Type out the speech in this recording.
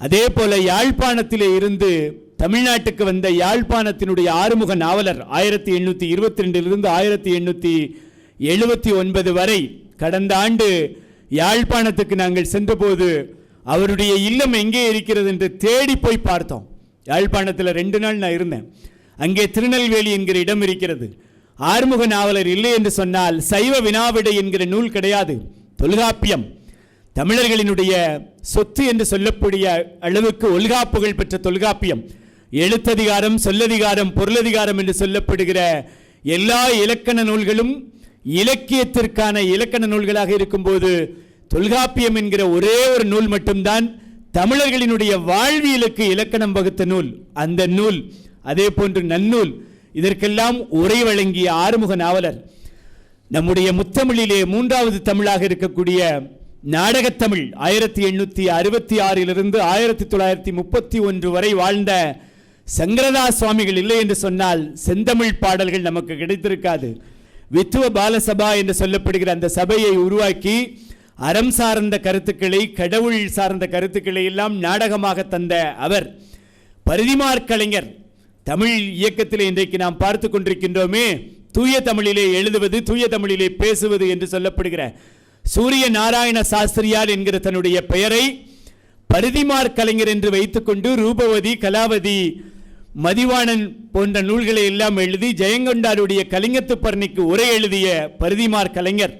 அதே போல யாழ்ப்பாணத்திலே இருந்து தமிழ்நாட்டுக்கு வந்த யாழ்ப்பாணத்தினுடைய ஆறுமுக நாவலர் 1822 1879 வரை கடந்த ஆண்டு யாழ்ப்பாணத்துக்கு நாங்கள் சென்றபோது அவருடைய இல்லம் எங்கே இருக்கிறது என்று தேடி போய் பார்த்தோம். யாழ்ப்பாணத்தில் 2 நாள் நான் இருந்தேன். அங்கே திருநெல்வேலி என்கிற இடம் இருக்கிறது. ஆறுமுக நாவலர் இல்லை என்று சொன்னால் சைவ வினாவிடை என்கிற நூல் கிடையாது. தொல்காப்பியம் தமிழர்களினுடைய சொத்து என்று சொல்லக்கூடிய அளவுக்கு ஒல்காப்புகள் பெற்ற தொல்காப்பியம், எழுத்ததிகாரம், சொல்லதிகாரம், பொருளதிகாரம் என்று சொல்லப்படுகிற எல்லா இலக்கண நூல்களும் இலக்கியத்திற்கான இலக்கண நூல்களாக இருக்கும்போது தொல்காப்பியம் என்கிற ஒரே ஒரு நூல் மட்டும்தான் தமிழர்களினுடைய வாழ்வியலுக்கு இலக்கணம் வகுத்த நூல். அந்த நூல் அதே போன்று நன்னூல் இதற்கெல்லாம் உரை வழங்கிய ஆறுமுக நாவலர் நம்முடைய முத்தமிழிலே 3வது தமிழாக இருக்கக்கூடிய நாடகத்தமிழ் 1866 1931 வரை வாழ்ந்த சங்கரதாஸ் சுவாமிகள் இல்லை என்று சொன்னால் செந்தமிழ் பாடல்கள் நமக்கு கிடைத்திருக்காது. வித்துவ பாலசபா என்று சொல்லப்படுகிற அந்த சபையை உருவாக்கி அறம் சார்ந்த கருத்துக்களை, கடவுள் சார்ந்த கருத்துக்களை எல்லாம் நாடகமாக தந்த அவர் பரிதிமாற் கலைஞர். தமிழ் இயக்கத்தில் இன்றைக்கு நாம் பார்த்து கொண்டிருக்கின்றோமே, தூய தமிழிலே எழுதுவது, தூய தமிழிலே பேசுவது என்று சொல்லப்படுகிற சூரிய நாராயண சாஸ்திரியார் என்கிற தன்னுடைய பெயரை பரிதிமாற் கலைஞர் என்று வைத்துக்கொண்டு ரூபவதி, கலாவதி, மதிவாணன் போன்ற நூல்களை எல்லாம் எழுதி ஜெயங்கொண்டாருடைய கலிங்கத்து பரணிக்கு உரை எழுதிய பரிதிமாற் கலைஞர்